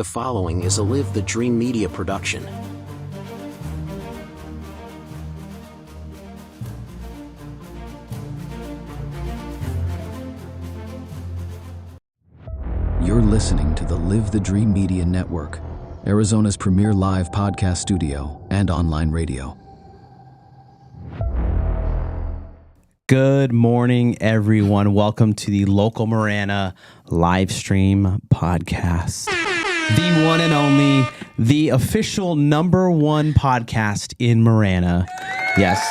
The following is a Live the Dream Media production. You're listening to the Live the Dream Media Network, Arizona's premier live podcast studio and online radio. Good morning, everyone. Welcome to the Local Marana live stream podcast. The one and only, the official #1 podcast in Marana. Yes.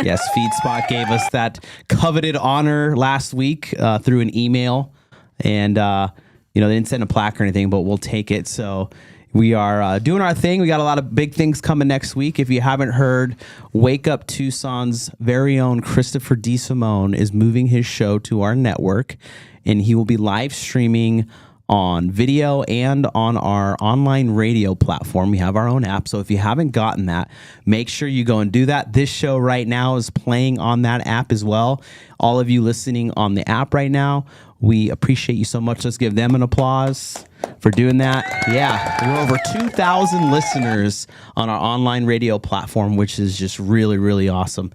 Yes, FeedSpot gave us that coveted honor last week through an email. And, they didn't send a plaque or anything, but we'll take it. So we are doing our thing. We got a lot of big things coming next week. If you haven't heard, Wake Up Tucson's very own Christopher DeSimone is moving his show to our network, and he will be live streaming on video and on our online radio platform. We have our own app, so if you haven't gotten that, make sure you go and do that. This show right now is playing on that app as well. All of you listening on the app right now, we appreciate you so much. Let's give them an applause for doing that. Yeah, we're over 2,000 listeners on our online radio platform, which is just really, really awesome.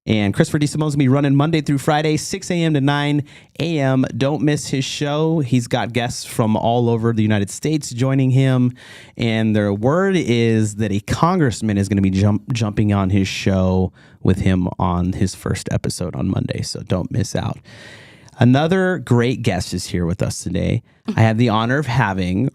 And Christopher DeSimone's going to be running Monday through Friday, 6 a.m. to 9 a.m. Don't miss his show. He's got guests from all over the United States joining him. And the word is that a congressman is going to be jumping on his show with him on his first episode on Monday. So don't miss out. Another great guest is here with us today. I have the honor of having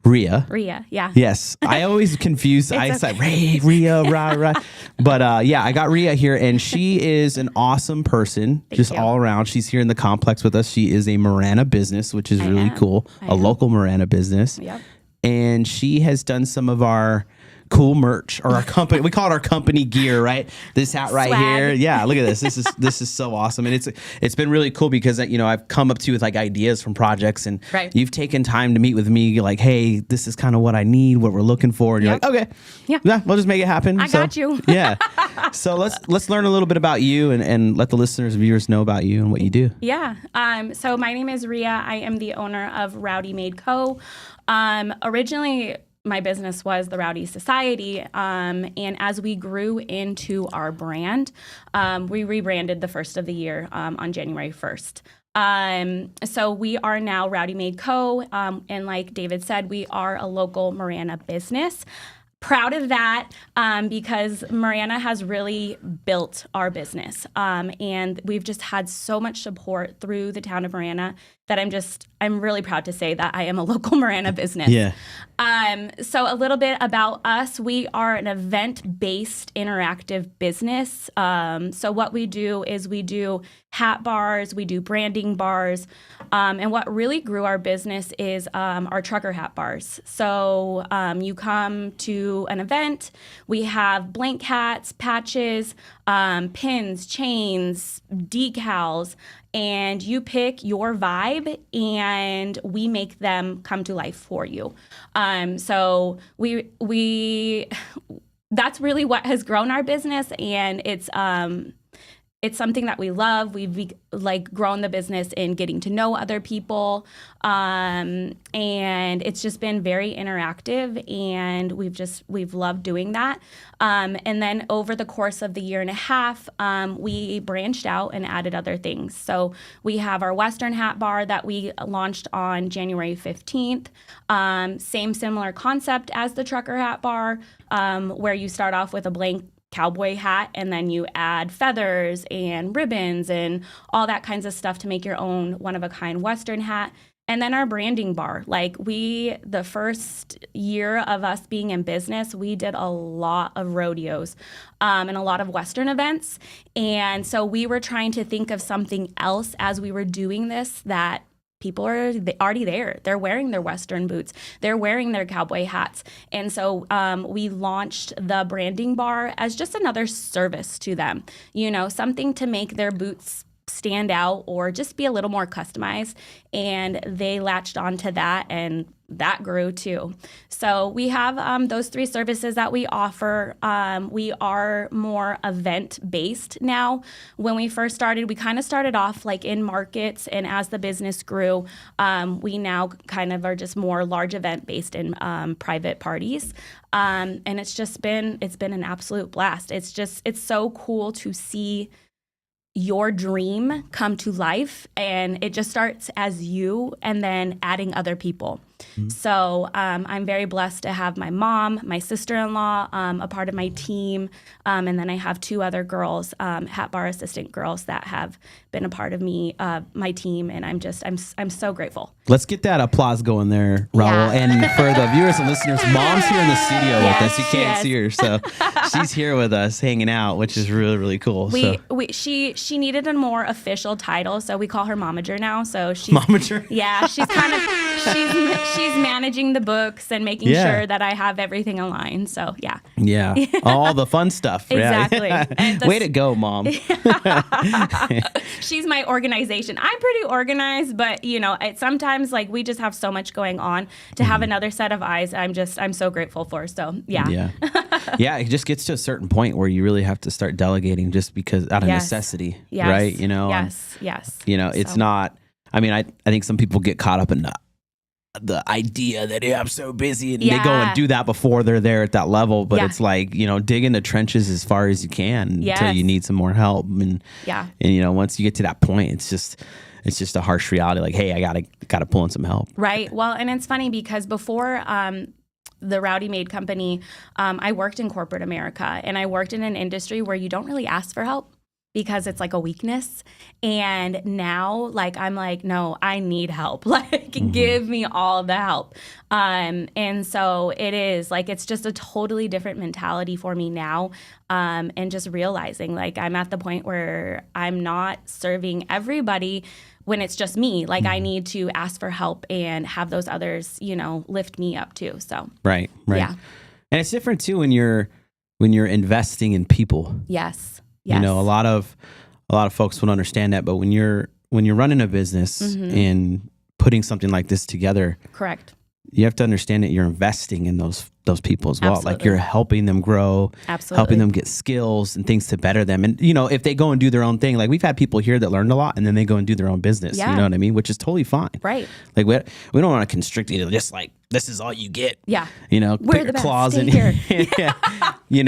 Rhea. Rhea, yeah. Yes. I always confuse. I said, Rhea, rah. But I got Rhea here, and she is an awesome person, just all around. She's here in the complex with us. She is a Marana business, which is really cool, a local Marana business. Yep. And she has done some of our cool merch, or our company. We call it our company gear, right? This hat right here. Yeah, look at this. This is so awesome. And it's been really cool because I've come up to you with like ideas from projects, and you've taken time to meet with me. Like, hey, this is kind of what I need, what we're looking for. And you're like, okay, yeah, we'll just make it happen. I got you. Yeah. So let's learn a little bit about you and let the listeners, viewers know about you and what you do. Yeah. So my name is Rhea. I am the owner of Rowdy Made Co. Originally, my business was the Rowdy Society, and as we grew into our brand, we rebranded the first of the year on January 1st. So we are now Rowdy Made Co., and like David said, we are a local Marana business. Proud of that because Marana has really built our business, and we've just had so much support through the town of Marana that I'm really proud to say that I am a local Marana business. Yeah. So a little bit about us. We are an event-based interactive business. So what we do is we do hat bars, we do branding bars, and what really grew our business is our trucker hat bars. So you come to an event, we have blank hats, patches, pins, chains, decals, and you pick your vibe and we make them come to life for you. So we that's really what has grown our business, and it's something that we love. We've grown the business in getting to know other people, and it's just been very interactive, and we've loved doing that. And then over the course of the year and a half, we branched out and added other things. So we have our Western hat bar that we launched on January 15th. Same similar concept as the trucker hat bar, where you start off with a blank cowboy hat and then you add feathers and ribbons and all that kinds of stuff to make your own one-of-a-kind Western hat. And then our branding bar, the first year of us being in business, we did a lot of rodeos and a lot of Western events. And so we were trying to think of something else as we were doing this that people are already there. They're wearing their Western boots. They're wearing their cowboy hats. And so we launched the branding bar as just another service to them, something to make their boots stand out or just be a little more customized. And they latched onto that, and that grew too. So we have those 3 services that we offer. We are more event-based now. When we first started, we kind of started off like in markets, and as the business grew, we now kind of are just more large event-based in private parties. And it's been an absolute blast. It's so cool to see your dream come to life, and it just starts as you and then adding other people. So I'm very blessed to have my mom, my sister-in-law, a part of my team, and then I have 2 other girls, hat bar assistant girls that have been a part of my team, and I'm so grateful. Let's get that applause going there, Raul. Yeah. And for the viewers and listeners, Mom's here in the studio with us. You can't Yes. see her, so she's here with us, hanging out, which is really, really cool. She needed a more official title, so we call her Momager now. So she's Momager? Yeah, she's kind of she's managing the books and making sure that I have everything aligned. So Yeah, all the fun stuff. Exactly. Yeah. And Way to go, Mom. she's my organization. I'm pretty organized, but sometimes like we just have so much going on to have another set of eyes. I'm so grateful for. So Yeah. It just gets to a certain point where you really have to start delegating just because out of necessity, Yes. right? Yes. It's not. I mean, I think some people get caught up in the idea that I'm so busy, and they go and do that before they're there at that level. But it's like dig in the trenches as far as you can until you need some more help. And once you get to that point, it's just a harsh reality. Like, hey, I gotta pull in some help. Right. Well, and it's funny because before the Rowdy Made company, I worked in corporate America, and I worked in an industry where you don't really ask for help because it's like a weakness. And now, like, I'm like, no, I need help. Like, give me all the help. And so it is like, it's just a totally different mentality for me now. And just realizing like I'm at the point where I'm not serving everybody when it's just me. Like I need to ask for help and have those others, lift me up too. So Right. Yeah. And it's different too when you're investing in people. Yes. A lot of folks won't understand that, but when you're running a business and putting something like this together, Correct. you have to understand that you're investing in those people as well. Absolutely. Like you're helping them grow, Absolutely. helping them get skills and things to better them. And if they go and do their own thing, like we've had people here that learned a lot and then they go and do their own business. Yeah. You know what I mean? Which is totally fine. Right. Like we don't want to constrict you to just like this is all you get. Yeah. We're the best. claws Stay in here. but We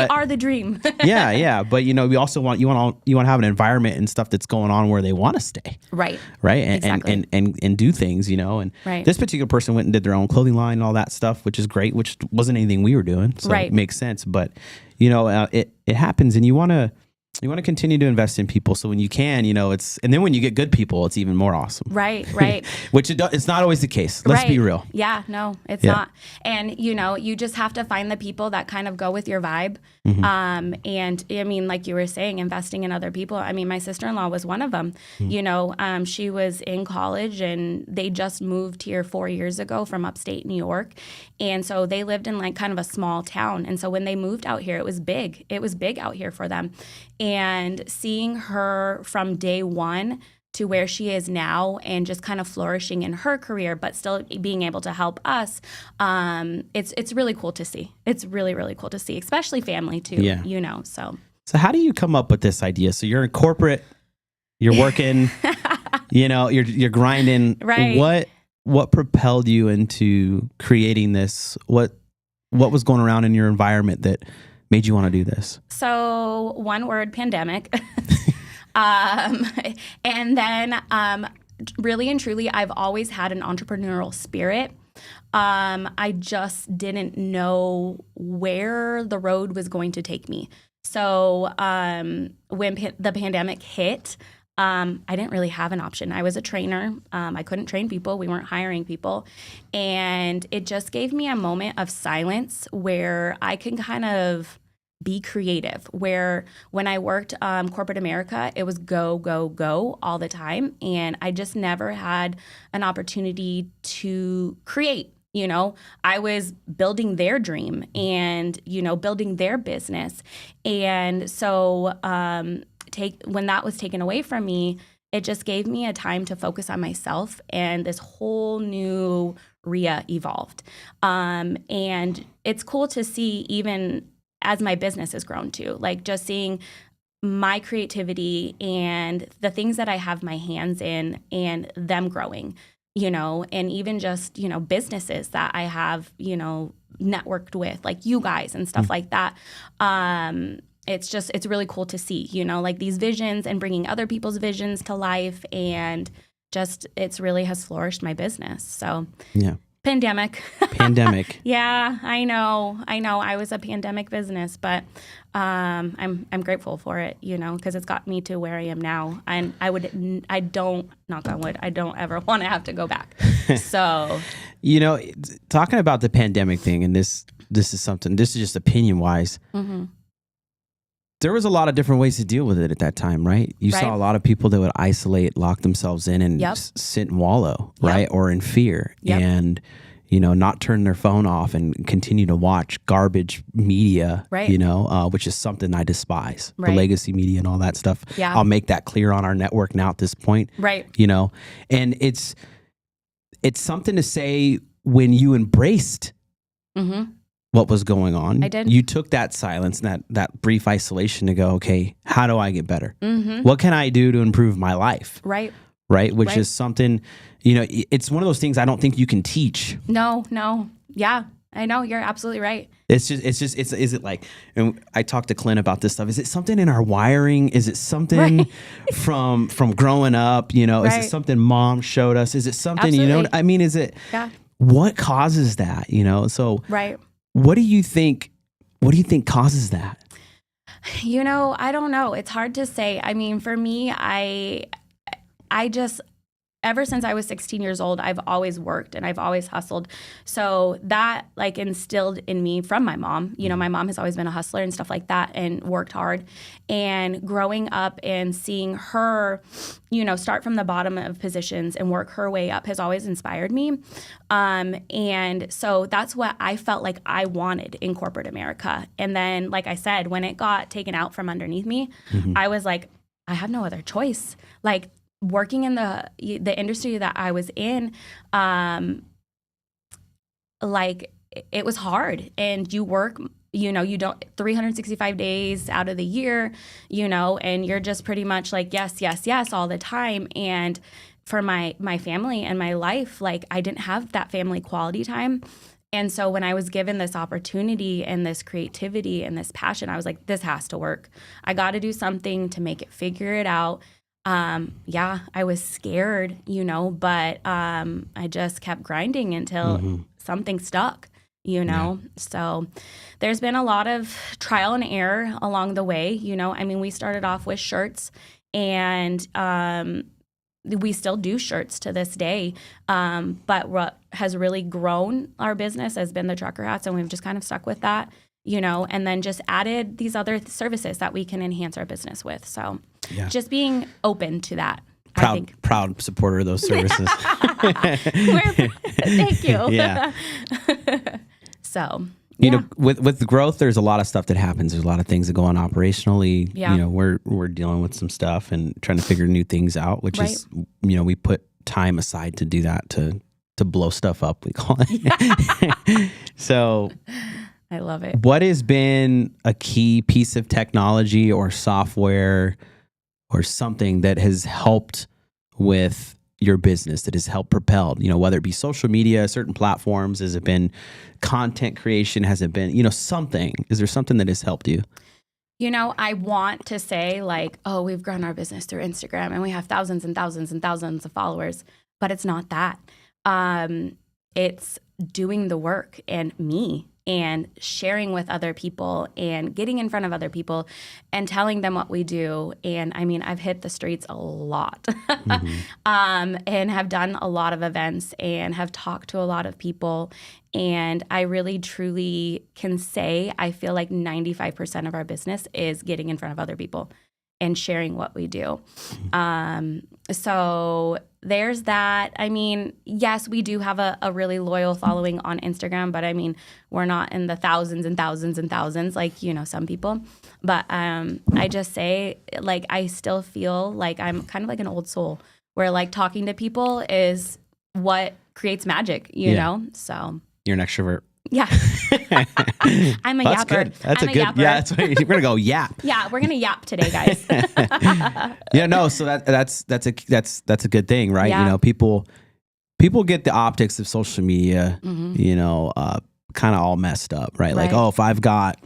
are the dream. yeah. But we also want you want to have an environment and stuff that's going on where they want to stay. Right. And, Exactly. and do things, and Right. this particular person went and did their own clothing line and all that stuff, which is great, which wasn't anything we were doing. So Right. it makes sense. But, it happens and you want to continue to invest in people. So when you can, and then when you get good people, it's even more awesome. Right. Which it's not always the case. Let's be real. Yeah, no, it's not. And, you just have to find the people that kind of go with your vibe. And I mean, like you were saying, investing in other people. I mean, my sister-in-law was one of them. She was in college and they just moved here 4 years ago from upstate New York. And so they lived in like kind of a small town. And so when they moved out here, it was big. It was big out here for them. And seeing her from day one to where she is now and just kind of flourishing in her career, but still being able to help us, it's really cool to see. It's really, really cool to see, especially family too, Yeah. So how do you come up with this idea? So you're in corporate, you're working, you're grinding. Right. What propelled you into creating this? What was going around in your environment that made you want to do this? So one word, pandemic. And then really and truly, I've always had an entrepreneurial spirit. I just didn't know where the road was going to take me. So when the pandemic hit, I didn't really have an option. I was a trainer. I couldn't train people. We weren't hiring people. And it just gave me a moment of silence where I can kind of be creative, where when I worked corporate America, it was go, go, go all the time. And I just never had an opportunity to create. I was building their dream and, building their business. And so when that was taken away from me, it just gave me a time to focus on myself, and this whole new Rhea evolved. And it's cool to see, even as my business has grown too, like just seeing my creativity and the things that I have my hands in and them growing, and even just, businesses that I have, networked with, like you guys and stuff like that. It's really cool to see, like these visions and bringing other people's visions to life, and just it's really has flourished my business. So Yeah. Pandemic. Yeah, I know. I was a pandemic business, but I'm grateful for it, because it's got me to where I am now. And I don't, knock on wood, I don't ever want to have to go back. So, talking about the pandemic thing, and this is just opinion wise. Mm-hmm. There was a lot of different ways to deal with it at that time, right? You saw a lot of people that would isolate, lock themselves in, and sit and wallow, right? Or in fear, and not turn their phone off and continue to watch garbage media, which is something I despise. The legacy media and all that stuff. Yeah. I'll make that clear on our network now at this point, right? And it's something to say when you embraced. Mm-hmm. What was going on. I did. You took that silence and that brief isolation to go, okay, how do I get better? Mm-hmm. What can I do to improve my life? Right. Which is something, it's one of those things I don't think you can teach. No. Yeah, I know. You're absolutely right. Is it like, and I talked to Clint about this stuff. Is it something in our wiring? Is it something from growing up? Is it something mom showed us? Is it something, Absolutely. Is it, what causes that? So right. What do you think causes that? I don't know. It's hard to say. I mean, for me, I just, ever since I was 16 years old, I've always worked and I've always hustled. So that like instilled in me from my mom. My mom has always been a hustler and stuff like that and worked hard. And growing up and seeing her, start from the bottom of positions and work her way up has always inspired me. And so that's what I felt like I wanted in corporate America. And then, like I said, when it got taken out from underneath me, I was like, I have no other choice. Like, working in the industry that I was in, like it was hard, and you work, you don't 365 days out of the year, and you're just pretty much like, yes, all the time. And for my family and my life, like I didn't have that family quality time. And so when I was given this opportunity and this creativity and this passion, I was like, this has to work. I got to do something to make it, figure it out. I was scared, but I just kept grinding until something stuck, So there's been a lot of trial and error along the way, I mean, we started off with shirts, and we still do shirts to this day. But what has really grown our business has been the trucker hats, and we've just kind of stuck with that, and then just added these other services that we can enhance our business with. So just being open to that. Proud supporter of those services. Thank you. Yeah. So, with the growth, there's a lot of stuff that happens. There's a lot of things that go on operationally. Yeah. We're dealing with some stuff and trying to figure new things out, which is, we put time aside to do that, to blow stuff up, we call it. Yeah. So I love it. What has been a key piece of technology or software or something that has helped with your business, that has helped propel, whether it be social media, certain platforms? Has it been content creation? Has it been, something? Is there something that has helped you? I want to say like, oh, we've grown our business through Instagram and we have thousands and thousands and thousands of followers, but it's not that. It's doing the work and me and sharing with other people and getting in front of other people and telling them what we do. And I mean, I've hit the streets a lot and have done a lot of events and have talked to a lot of people. And I really, truly can say I feel like 95% of our business is getting in front of other people and sharing what we do. So there's that. I mean, yes, we do have a really loyal following on Instagram, but I mean, we're not in the thousands and thousands and thousands like, you know, some people. But I just say, like, I still feel like I'm kind of like an old soul where like talking to people is what creates magic, you know? So You're an extrovert. yeah. I'm a That's yapper. good. That's I'm a good. yapper. Yeah, that's what, we're gonna go yap. Yeah, we're gonna yap today, guys. Yeah, no. So that's a good thing, right? Yeah. You know, people get the optics of social media, you know, kind of all messed up, right? Like, Right. oh, if I've got,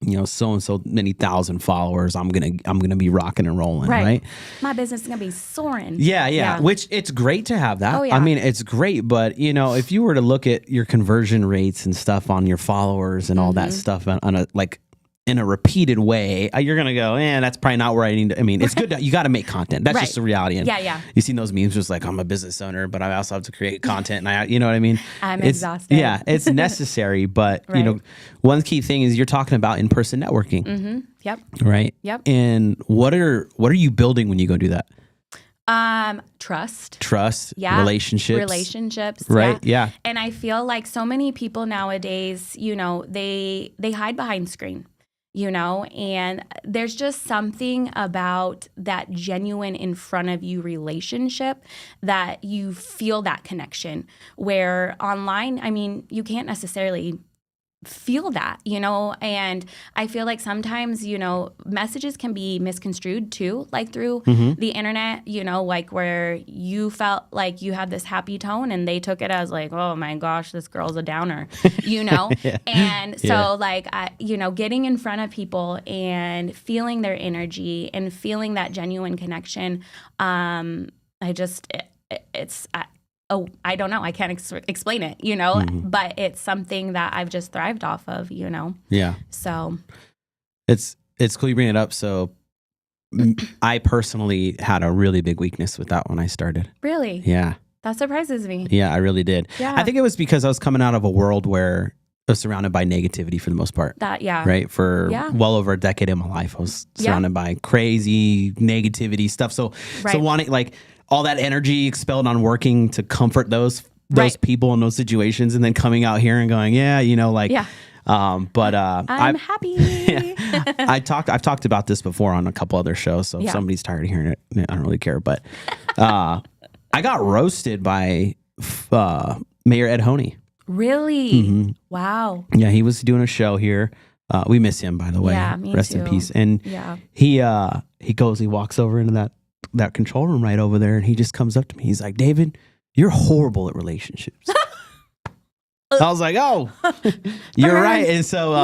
you know, so and so many thousand followers, I'm gonna be rocking and rolling, right? My business is gonna be soaring. Yeah. Which it's great to have that. Oh, yeah. I mean, it's great, but you know, if you were to look at your conversion rates and stuff on your followers and all that stuff on a like in a repeated way, you're gonna go, that's probably not where I need to. I mean, it's good. You got to make content. That's Right. just the reality. And Yeah. you seen those memes, just like I'm a business owner, but I also have to create content, and you know what I mean. I'm It's- exhausted. Yeah, it's necessary, but you Right. know, one key thing is you're talking about in-person networking, Yep. right? Yep. And what are you building when you go do that? Trust. Trust, Yeah. relationships, Right. right? Yeah. And I feel like so many people nowadays, you know, they hide behind screen, you know, and there's just something about that genuine in front of you relationship that you feel that connection, where online, I mean, you can't necessarily feel that, you know, and I feel like sometimes, you know, messages can be misconstrued too, like through the internet, you know, like where you felt like you had this happy tone and they took it as like, oh my gosh, this girl's a downer, you know? And so like, you know, getting in front of people and feeling their energy and feeling that genuine connection, I don't know. I can't explain it, you know, but it's something that I've just thrived off of, you know? Yeah. So It's cool you bring it up. So I personally had a really big weakness with that when I started. really, Yeah. that surprises me. Yeah, I really did. Yeah. I think it was because I was coming out of a world where I was surrounded by negativity for the most part. Yeah. Right. For Yeah. well over a decade in my life, I was Yeah. surrounded by crazy negativity stuff. So Right. wanting like all that energy expelled on working to comfort those Right. people in those situations, and then coming out here and going, you know, like, Yeah. I'm happy. I've talked about this before on a couple other shows. So if Yeah. somebody's tired of hearing it, I don't really care. But I got roasted by Mayor Ed Honey. Really? Wow. Yeah, he was doing a show here. We miss him, by the way. Yeah, me Rest in too. peace. And Yeah. he walks over into that control room right over there, and he just comes up to me. He's like, David, you're horrible at relationships. I was like, oh, you're right. And so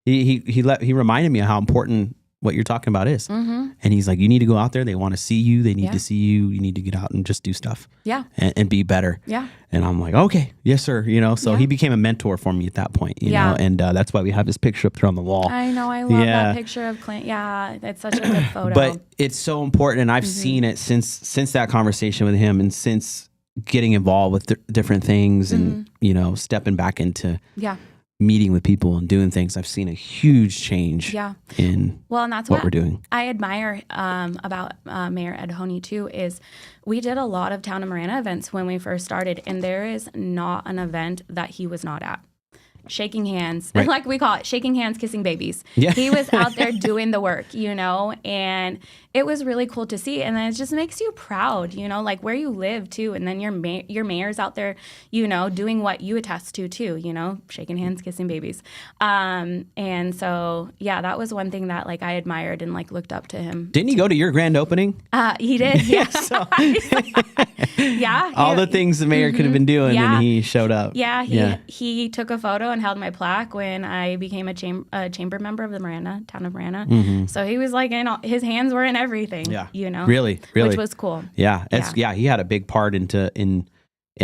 he reminded me of how important what you're talking about is. And he's like, you need to go out there. They want to see you. They need Yeah. to see you. You need to get out and just do stuff Yeah. and be better. Yeah. And I'm like, okay, yes, sir. You know, so Yeah. he became a mentor for me at that point, you Yeah. know, and that's why we have this picture up there on the wall. I know. I love Yeah. that picture of Clint. Yeah. It's such a good photo. But it's so important. And I've seen it since that conversation with him, and since getting involved with different things and, you know, stepping back into yeah. meeting with people and doing things. I've seen a huge change Yeah. in Well, and that's what we're doing. I admire about Mayor Ed Honey too is we did a lot of Town of Marana events when we first started, and there is not an event that he was not at. Shaking hands, Right. like we call it, shaking hands, kissing babies. Yeah. He was out there doing the work, you know, and it was really cool to see. And then it just makes you proud, you know, like where you live too. And then your mayor's out there, you know, doing what you attest to too, you know, shaking hands, kissing babies. And so, yeah, that was one thing that like I admired and like looked up to him. Didn't he go to your grand opening? He did. Yeah. So Yeah. all the things the mayor could have been doing, Yeah. and he showed up. Yeah, he took a photo and held my plaque when I became a chamber member of the Town of Marana. So he was like, his hands were in everything. Yeah. You know, Really. which was cool. Yeah, he had a big part in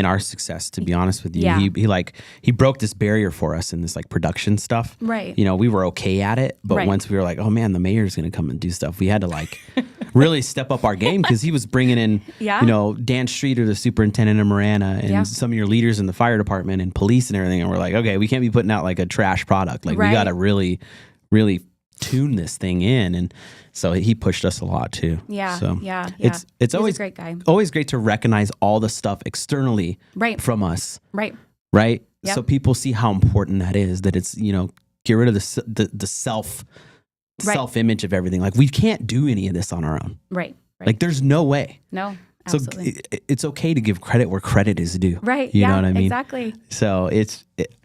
our success, to be honest with you. Yeah. He broke this barrier for us in this like production stuff. Right. You know, we were okay at it, but Right. once we were like, oh man, the mayor's going to come and do stuff, we had to like really step up our game, because he was bringing in, Yeah. you know, Dan Streeter, the superintendent of Marana, and Yeah. some of your leaders in the fire department and police and everything. And we're like, okay, we can't be putting out like a trash product. Like we Right. got to really, really tune this thing in. And so he pushed us a lot too. Yeah. So Yeah. it's He's always a great guy. always great to recognize all the stuff externally Right. from us. Right. Right. Yep. So people see how important that is, that it's, get rid of the self image of everything. Like we can't do any of this on our own. Right. Right. Like there's no way. No. So Absolutely. it's okay to give credit where credit is due. Right. You yeah, know what I mean? Exactly. So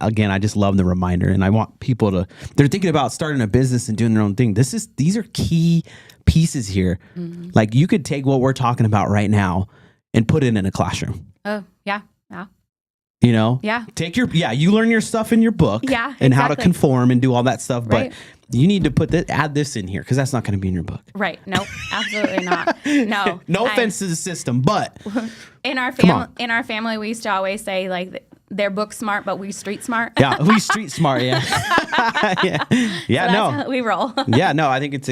again, I just love the reminder, and I want people they're thinking about starting a business and doing their own thing. These are key pieces here. Mm-hmm. Like you could take what we're talking about right now and put it in a classroom. Oh, yeah. Yeah. Yeah. You learn your stuff in your book. Yeah, and how to exactly. conform and do all that stuff. Right. But you need to add this in here because that's not going to be in your book. Right. Nope. Absolutely not. No. No offense to the system, but In our Come on. family, we used to always say like they're book smart, but we street smart. yeah, we street smart. Yeah. yeah. That's No. how we roll. Yeah, no, I think it's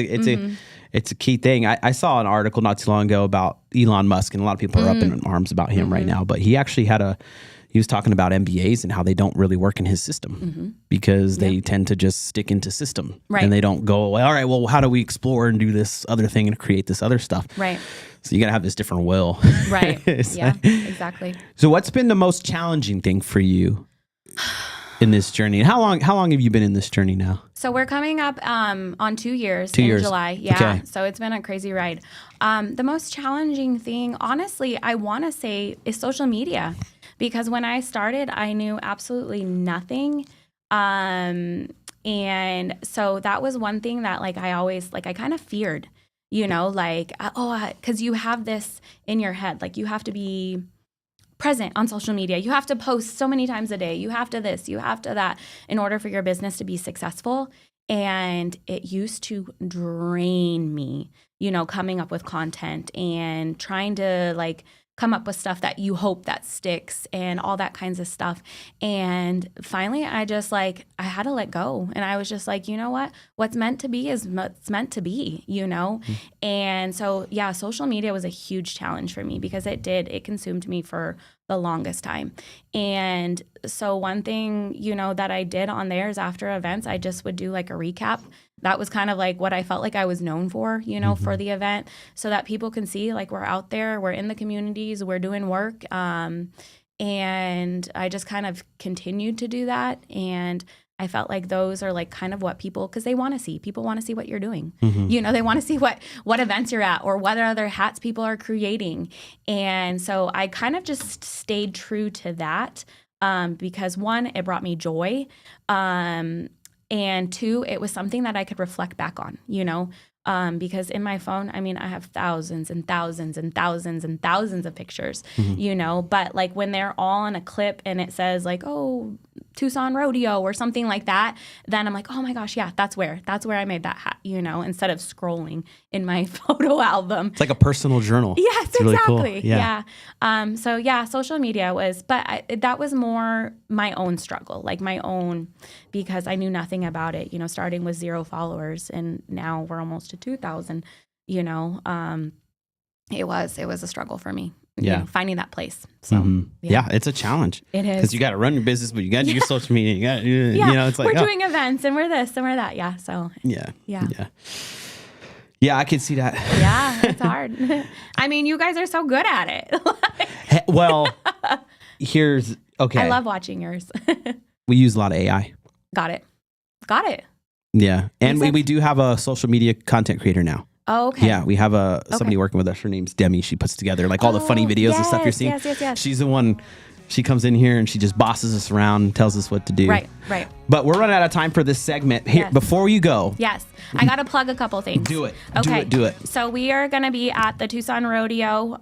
a key thing. I saw an article not too long ago about Elon Musk, and a lot of people are up in arms about him right now. But he actually he was talking about MBAs and how they don't really work in his system because they tend to just stick into system, Right. and they don't go away. All right, well, how do we explore and do this other thing and create this other stuff? Right. So you got to have this different will. Right. So- Yeah. Exactly. So what's been the most challenging thing for you in this journey? And how long have you been in this journey now? So we're coming up on 2 years 2 in years. July. Yeah. Okay. So it's been a crazy ride. The most challenging thing, honestly, I want to say is social media, because when I started, I knew absolutely nothing. And so that was one thing that I kind of feared, because you have this in your head, like you have to be present on social media. You have to post so many times a day. You have to this, you have to that in order for your business to be successful. And it used to drain me, coming up with content and trying to come up with stuff that you hope that sticks and all that kinds of stuff. And finally, I had to let go. And I was just like, you know what? What's meant to be is what's meant to be, And so, yeah, social media was a huge challenge for me because it consumed me for the longest time. And so one thing, that I did on there is after events, I just would do a recap. That was kind of what I felt like I was known for, for the event, so that people can see we're out there, we're in the communities, we're doing work. And I just kind of continued to do that. And I felt like those are kind of what people want to see. People want to see what you're doing. They want to see what events you're at or what other hats people are creating. And so I kind of just stayed true to that because one, it brought me joy. And two, it was something that I could reflect back on, because in my phone, I have thousands and thousands and thousands and thousands of pictures, but when they're all in a clip and it says Tucson Rodeo or something like that, then I'm like, oh my gosh, yeah, that's where I made that hat, instead of scrolling in my photo album. It's like a personal journal. Yes, it's really exactly. Cool. Yeah. So yeah, social media that was more my own struggle, my own, because I knew nothing about it, starting with 0 followers and now we're almost to 2,000, it was a struggle for me. Finding that place. So yeah, it's a challenge. It is. Because you got to run your business, but you got to do your social media. You got, it's we're doing events and we're this and we're that. Yeah. So yeah. Yeah, I can see that. Yeah, it's hard. You guys are so good at it. Well, okay. I love watching yours. We use a lot of AI. Got it. Yeah. And we do have a social media content creator now. Oh, okay. Yeah, we have somebody working with us. Her name's Demi. She puts together all the funny videos and stuff you're seeing. Yes. She's the one. She comes in here and she just bosses us around and tells us what to do. Right. But we're running out of time for this segment. Here, before you go. Yes. I got to plug a couple things. Do it. Okay. Do it. So we are going to be at the Tucson Rodeo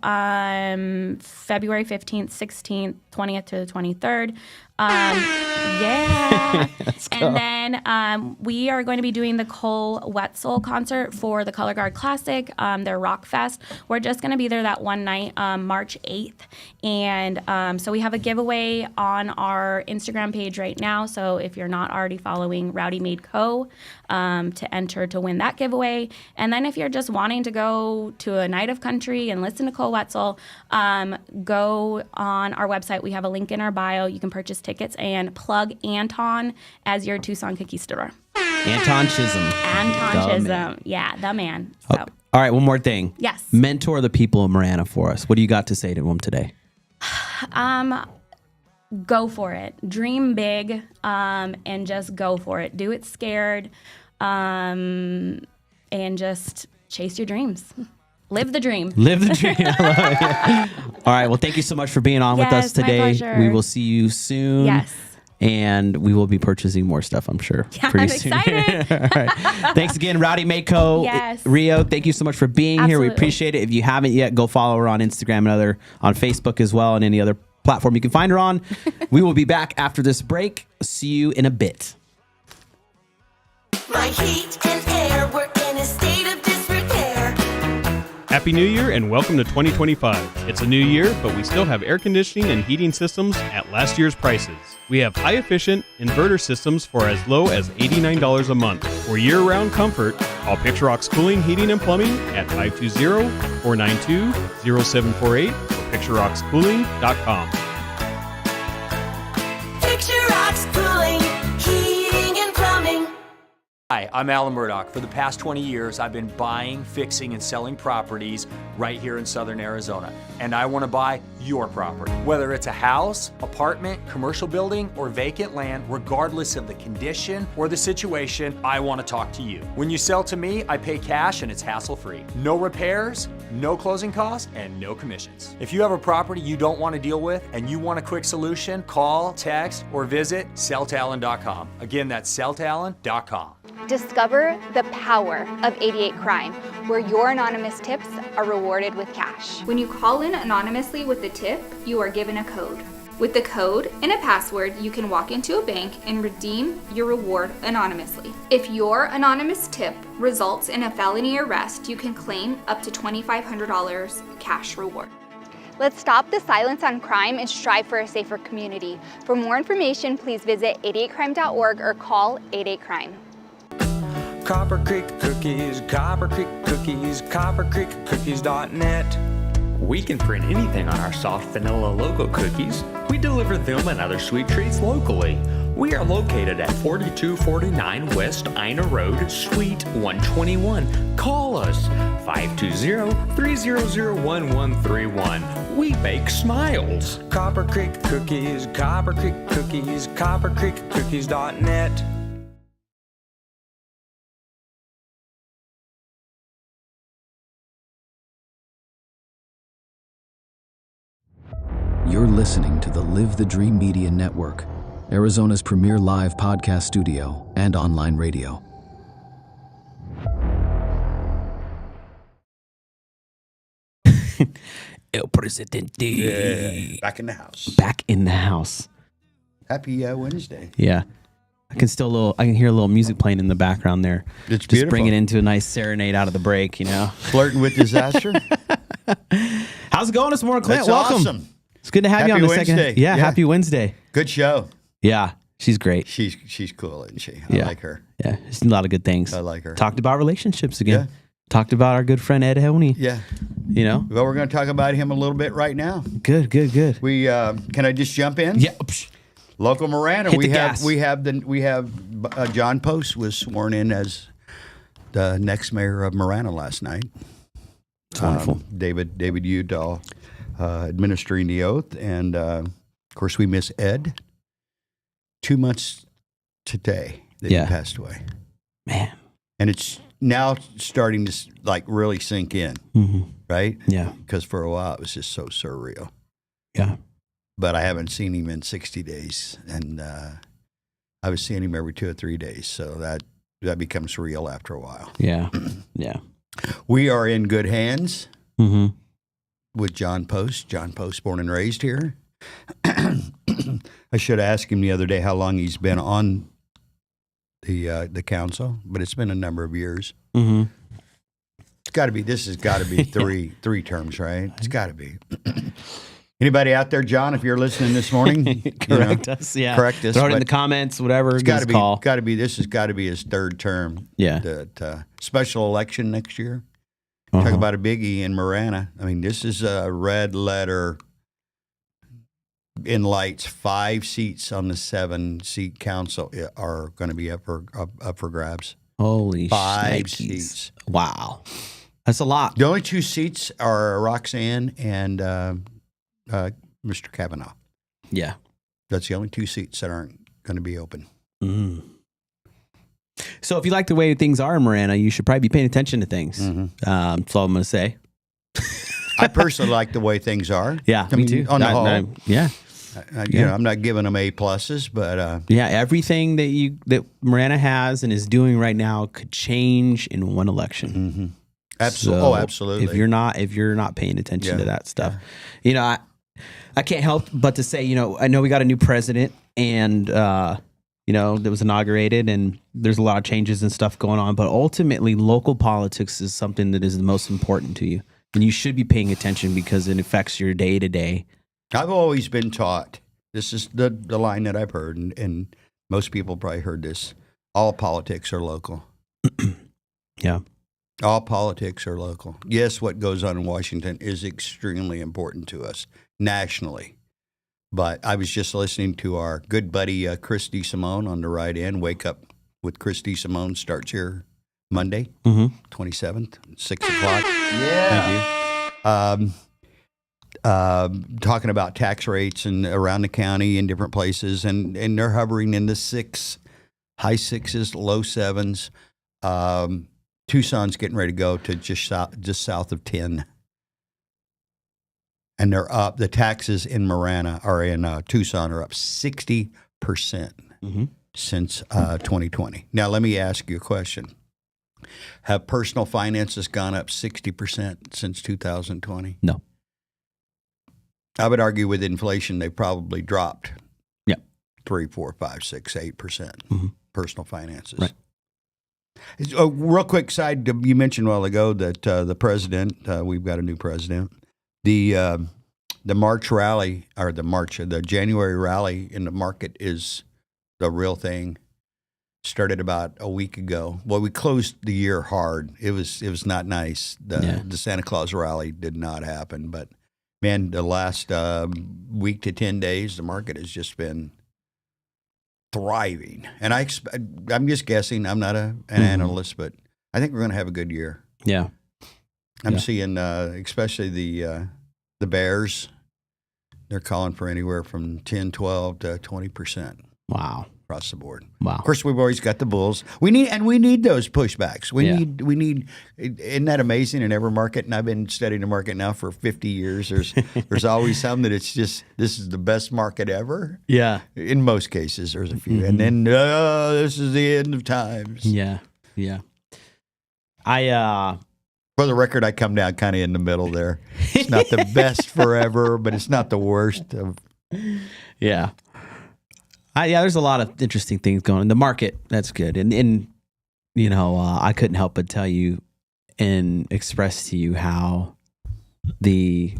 February 15th, 16th, 20th to the 23rd. Yeah. And then we are going to be doing the Cole Wetzel concert for the Color Guard Classic, their Rock Fest. We're just going to be there that one night, March 8th. And so we have a giveaway on our Instagram page right now. So if you're not already following Rowdy Made Co, to enter to win that giveaway. And then if you're just wanting to go to a night of country and listen to Cole Wetzel, go on our website. We have a link in our bio. You can purchase tickets and plug Anton as your Tucson Conquistador. Anton Chisholm. Anton The Chisholm. man. Yeah, the man. So, All right, one more thing. yes. Mentor the people of Marana for us. What do you got to say to them today? Go for it. Dream big, and just go for it. Do it scared, and just chase your dreams. Live the dream. Live the dream. I love it. Yeah. All right. Well, thank you so much for being on with us Yes, my today. pleasure. We will see you soon. Yes. And we will be purchasing more stuff, I'm sure. Yeah, pretty I'm soon. excited. All right. Thanks again, Rowdy Made Co. Yes. Rio, thank you so much for being here. We Absolutely. appreciate it. If you haven't yet, go follow her on Instagram and on Facebook as well, and any other platform you can find her on. We will be back after this break. See you in a bit. My heat and air were in a state of disrepair. Happy New Year and welcome to 2025. It's a new year, but we still have air conditioning and heating systems at last year's prices. We have high-efficient inverter systems for as low as $89 a month. For year-round comfort, call Picture Rocks Cooling, Heating, and Plumbing at 520-492-0748 or PictureRocksCooling.com. Picture Rocks Cooling, Heating, and Plumbing. Hi, I'm Alan Murdoch. For the past 20 years, I've been buying, fixing, and selling properties right here in Southern Arizona. And I want to buy your property. Whether it's a house, apartment, commercial building, or vacant land, regardless of the condition or the situation, I want to talk to you. When you sell to me, I pay cash and it's hassle-free. No repairs, no closing costs, and no commissions. If you have a property you don't want to deal with and you want a quick solution, call, text, or visit selltalon.com. Again, that's selltalon.com. Discover the power of 88 Crime, where your anonymous tips are rewarded with cash. When you call in anonymously with a tip, you are given a code. With the code and a password, you can walk into a bank and redeem your reward anonymously. If your anonymous tip results in a felony arrest, you can claim up to $2,500 cash reward. Let's stop the silence on crime and strive for a safer community. For more information, please visit 88crime.org or call 88crime. Copper Creek Cookies, Copper Creek Cookies, CopperCreekCookies.net. We can print anything on our soft vanilla logo cookies. We deliver them and other sweet treats locally. We are located at 4249 West Ina Road, Suite 121. Call us 520-300-1131. We bake smiles. Copper Creek Cookies, Copper Creek Cookies, CopperCreekCookies.net. You're listening to the Live the Dream Media Network, Arizona's premier live podcast studio and online radio. El Presidente. Yeah, back in the house. Back in the house. Happy Wednesday. Yeah. I can hear a little music playing in the background there. It's Just beautiful. bring it into a nice serenade out of the break, you know. Flirting with disaster. How's it going this morning, Clint? That's Welcome. awesome. It's good to have you on Happy the second. Wednesday. Yeah, Yeah. happy Wednesday. Good show. Yeah, she's great. She's cool, isn't she? Yeah. I like her. Yeah, she's a lot of good things. I like her. Talked about relationships again. Yeah. Talked about our good friend Ed Honey. Yeah. You know? Well, we're going to talk about him a little bit right now. Good. We can I just jump in? Yeah. Local Marana. Hit We the have gas. we have John Post was sworn in as the next mayor of Marana last night. It's wonderful. David Udall administering the oath, and of course we miss Ed. 2 months today that Yeah. he passed away, Man. and it's now starting to like really sink in, right? Yeah. Because for a while it was just so surreal. Yeah. But I haven't seen him in 60 days, and I was seeing him every 2 or 3 days, so that becomes real after a while. Yeah. Yeah. We are in good hands Mm-hmm. with John Post. John Post, born and raised here. I should ask him the other day how long he's been on the council, but it's been a number of years. Mm-hmm. It's got to be. This has got to be three terms, right? It's got to be. Anybody out there, John? If you're listening this morning, Correct us. Yeah. correct us. Throw it in but the comments, whatever. It's Give got us to a be. call. Got to be. This has got to be his third term. Yeah. That special election next year. Talk Uh-huh. about a biggie in Marana. I mean, this is a red letter in lights, 5 seats on the 7-seat council are going to be up for grabs. Holy 5 shnikes. seats. Wow. That's a lot. The only 2 seats are Roxanne and Mr. Kavanaugh. Yeah. That's the only 2 seats that aren't going to be open. Mm. So if you like the way things are in Marana, you should probably be paying attention to things. That's all I'm going to say. I personally like the way things are. Yeah, I me mean, too. On the whole, yeah. You know, I'm not giving them A pluses, but Yeah, everything that Marana has and is doing right now could change in one election. Absolutely. So absolutely. If you're not paying attention to that stuff, you know, I can't help but to say, you know, I know we got a new president and you know, that was inaugurated and there's a lot of changes and stuff going on, but ultimately local politics is something that is the most important to you. And you should be paying attention because it affects your day to day. I've always been taught, this is the line that I've heard, and most people probably heard this, all politics are local. Yeah. All politics are local. Yes, what goes on in Washington is extremely important to us nationally. But I was just listening to our good buddy Chris DeSimone on the right end. Wake Up with Chris DeSimone starts here Monday, 27th, 6 o'clock. Yeah. Thank you. Talking about tax rates and around the county in different places, and they're hovering in the high 6s, low 7s. Tucson's getting ready to go to just south of 10. And they're up. The taxes in Marana or in Tucson are up 60% since 2020. Now, let me ask you a question. Have personal finances gone up 60% since 2020? No. I would argue with inflation, they probably dropped 3, 4, 5, 6, 8% personal finances. Right. Real quick side, you mentioned a while ago that the president, we've got a new president. The March rally or the January rally in the market is the real thing. Started about a week ago. Well, we closed the year hard. It was not nice. The Santa Claus rally did not happen. But man, the last week to 10 days, the market has just been thriving. And I'm just guessing. I'm not an analyst, but I think we're going to have a good year. Yeah. I'm seeing, especially the Bears. They're calling for anywhere from 10, 12 to 20%. Wow. Across the board. Wow. Of course, we've always got the Bulls. We need those pushbacks. We need. Isn't that amazing in every market? And I've been studying the market now for 50 years. There's always some that it's just this is the best market ever. Yeah. In most cases, there's a few, and then this is the end of times. Yeah. Yeah. For the record, I come down kind of in the middle there. It's not the best forever, but it's not the worst. Yeah. There's a lot of interesting things going on. The market, that's good. And you know, I couldn't help but tell you and express to you how the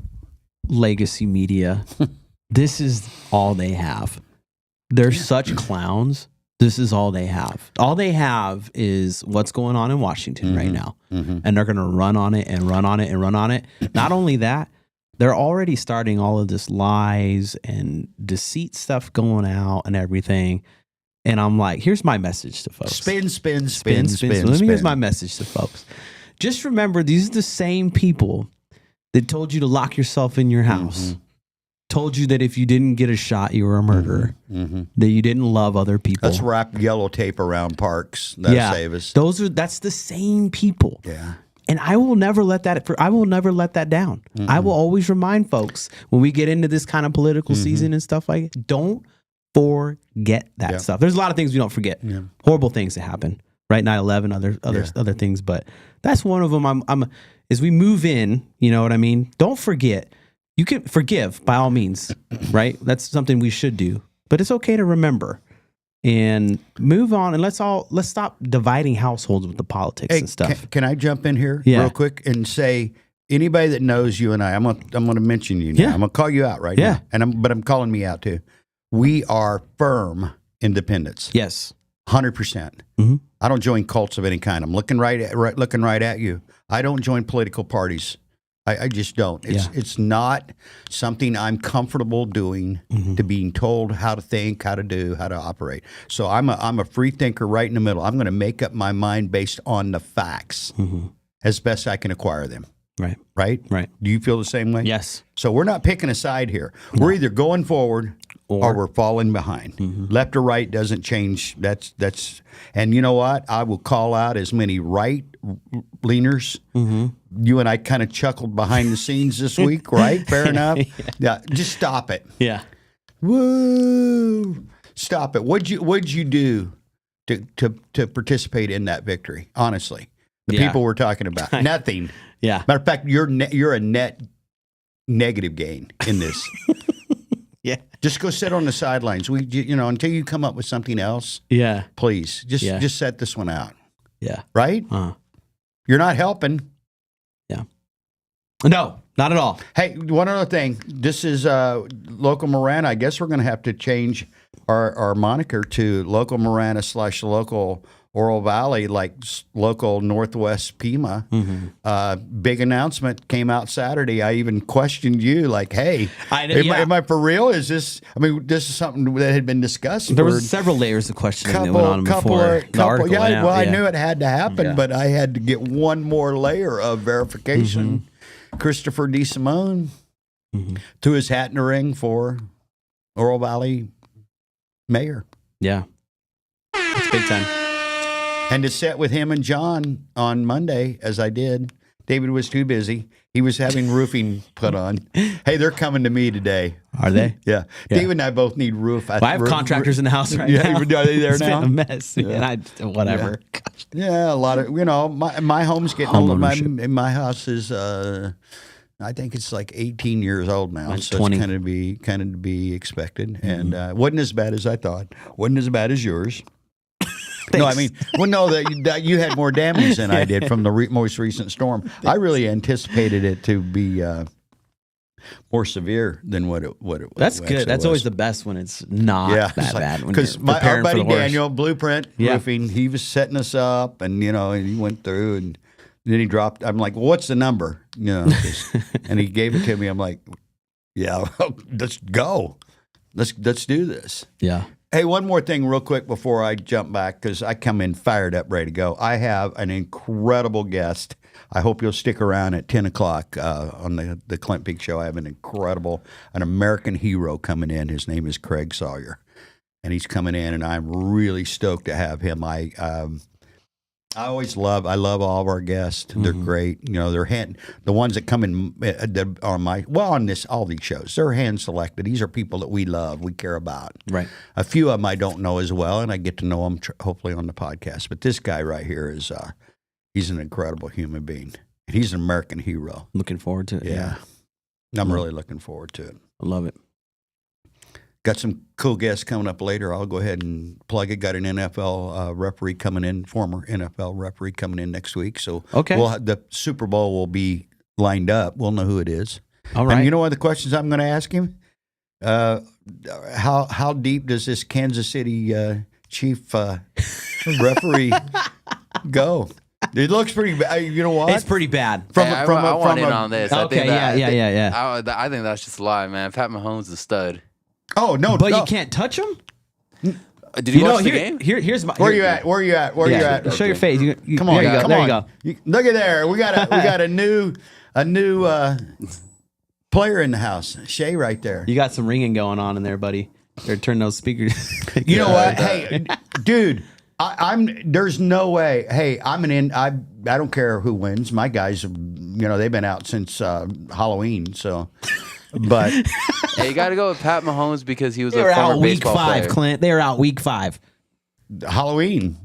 legacy media, this is all they have. They're such clowns. This is all they have. All they have is what's going on in Washington right now. And they're going to run on it and run on it and run on it. Not only that, they're already starting all of this lies and deceit stuff going out and everything. And I'm like, here's my message to folks. Spin. Here's my message to folks. Just remember, these are the same people that told you to lock yourself in your house. Told you that if you didn't get a shot, you were a murderer. That you didn't love other people. Let's wrap yellow tape around parks. That'll save us. That's the same people. Yeah. And I will never let that down. I will always remind folks when we get into this kind of political season and stuff like that, don't forget that stuff. There's a lot of things we don't forget. Yeah. Horrible things that happen, right? 9/11, other things, but that's one of them. I'm as we move in, you know what I mean? Don't forget. You can forgive by all means, right? That's something we should do. But it's okay to remember and move on, and let's stop dividing households with the politics and stuff. Can I jump in here real quick and say, anybody that knows you and I'm going to mention you now. I'm going to call you out right now, but I'm calling me out too. We are firm independents. Yes, 100%. I don't join cults of any kind. I'm looking right at you. I don't join political parties. I just don't. It's not something I'm comfortable doing, Mm-hmm. to being told how to think, how to do, how to operate. So I'm a free thinker right in the middle. I'm going to make up my mind based on the facts as best I can acquire them. Right. Right? Do you feel the same way? Yes. So we're not picking a side here. We're either going forward or we're falling behind. Left or right doesn't change. That's and you know what? I will call out as many right leaners. You and I kind of chuckled behind the scenes this week, right? Fair enough. Yeah. Just stop it. Yeah. Woo! Stop it. What'd you do to participate in that victory? Honestly, the people we're talking about, nothing. Yeah. Matter of fact, you're a net negative gain in this. Yeah. Just go sit on the sidelines. Until you come up with something else. Yeah. Please, just set this one out. Yeah. Right? You're not helping. Yeah. No, not at all. Hey, one other thing. This is Local Marana. I guess we're going to have to change our moniker to Local Marana / Local Oro Valley, like Local Northwest Pima. Big announcement came out Saturday. I even questioned you, like, hey, am I for real? Is this, this is something that had been discussed. There was several layers of questioning that went on before the article went out. I knew it had to happen, but I had to get one more layer of verification. Christopher DeSimone threw his hat in the ring for Oro Valley mayor. Yeah. It's big time. And to sit with him and John on Monday, as I did, David was too busy. He was having roofing put on. Hey, they're coming to me today. Are they? Yeah. David and I both need roof. I have contractors in the house right now. Are they there it's now? It's been a mess. Yeah. And whatever. Yeah, a lot of, my home's getting old. My house is, I think it's like 18 years old now. Mine's so 20. It's kind of to be expected. And wasn't as bad as I thought. Wasn't as bad as yours. No, that you had more damage than I did from the most recent storm. I really anticipated it to be more severe than what it was. That's good. That's always the best when it's not that bad. Because our buddy Daniel, Blueprint Roofing, he was setting us up, and he went through, and then he dropped. I'm like, well, what's the number? And he gave it to me. I'm like, yeah, let's go. Let's do this. Yeah. Hey, one more thing real quick before I jump back, because I come in fired up, ready to go. I have an incredible guest. I hope you'll stick around at 10 o'clock on the Clint Peak Show. I have an American hero coming in. His name is Craig Sawyer, and he's coming in, and I'm really stoked to have him. I love all of our guests. They're great. They're the ones that come in on all these shows. They're hand selected. These are people that we love, we care about. Right. A few of them I don't know as well, and I get to know them hopefully on the podcast. But this guy right here is he's an incredible human being. He's an American hero. Looking forward to it. Yeah. I'm really looking forward to it. I love it. Got some cool guests coming up later. I'll go ahead and plug it. Got an NFL referee coming in, former NFL referee coming in next week. So the Super Bowl will be lined up. We'll know who it is. All right. And you know what the questions I'm going to ask him? How deep does this Kansas City chief refereee go? It looks pretty bad. You know what? It's pretty bad. I want in on this. Okay, yeah. I think that's just a lie, man. Pat Mahomes is a stud. Oh no! But you can't touch him. Did you watch the game? Here's my. Where you at? Where you at? Show your face. Come on, there you go. There you go. Look at there. We got a new player in the house. Shay right there. You got some ringing going on in there, buddy. Or turn those speakers. You know what? Hey, dude. There's no way. Hey, I don't care who wins. My guys, they've been out since Halloween. So, but hey, you got to go with Pat Mahomes because he was they a were former out week baseball 5, player. Clint. They were out week 5. Halloween.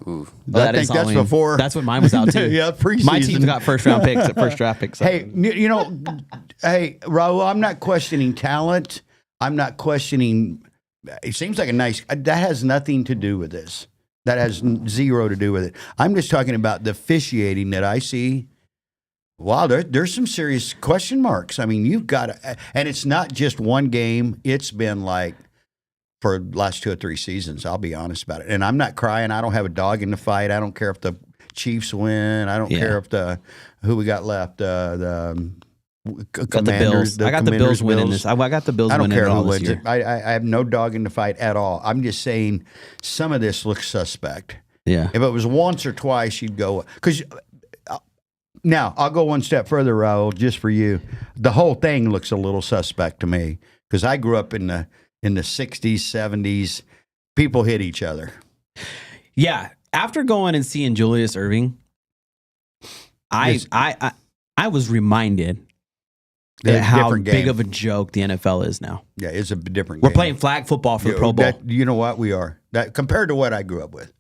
Ooh. I think that's before. That's when mine was out too. Yeah, preseason. My team's got first draft picks. Hey, hey, Raul, I'm not questioning talent. I'm not questioning. It seems like that has nothing to do with this. That has zero to do with it. I'm just talking about the officiating that I see. Wow, there's some serious question marks. I mean, you've got to, and it's not just one game. It's been like for the last 2 or 3 seasons. I'll be honest about it. And I'm not crying. I don't have a dog in the fight. I don't care if the Chiefs win. I don't care if who we got left. The got the Bills. I got the Bills winning this. I got the Bills I don't winning care it all who this wins year. it. I have no dog in the fight at all. I'm just saying some of this looks suspect. Yeah. If it was once or twice, you'd go because. Now I'll go one step further, Raul, just for you. The whole thing looks a little suspect to me because I grew up in the '60s, '70s. People hit each other. Yeah. After going and seeing Julius Erving, I was reminded that how big of a joke the NFL is now. Yeah, it's a different We're game. playing flag football for the Pro Bowl. You know what? We are. That compared to what I grew up with.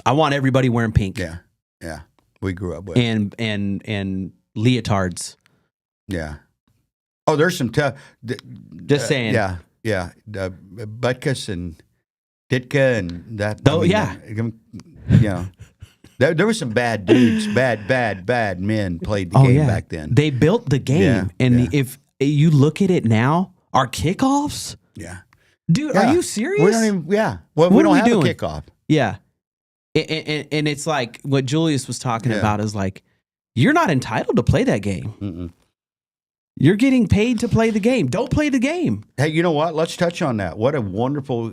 I want everybody wearing pink. Yeah. We grew up with. And leotards. Yeah. Oh, there's some tough. Just saying. Yeah. Butkus and Ditka and that. Oh, yeah. There were some bad dudes, bad men played the game back then. They built the game. If you look at it now, our kickoffs. Yeah. Dude, are you serious? We don't even, Well, we don't have a kickoff. Yeah. And it's like what Julius was talking about is like, you're not entitled to play that game. Mm-mm. You're getting paid to play the game. Don't play the game. Hey, you know what? Let's touch on that. What a wonderful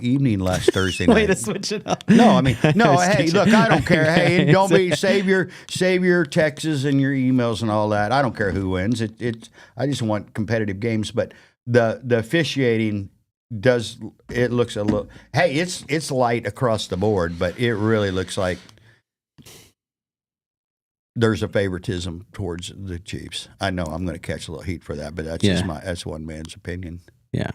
evening last Thursday night. Way to switch it up. No, I mean, no. Hey, look, I don't care. Hey, don't be save your texts and your emails and all that. I don't care who wins. I just want competitive games. But the officiating looks a little. Hey, it's light across the board, but it really looks like there's a favoritism towards the Chiefs. I know I'm going to catch a little heat for that, but that's that's one man's opinion. Yeah.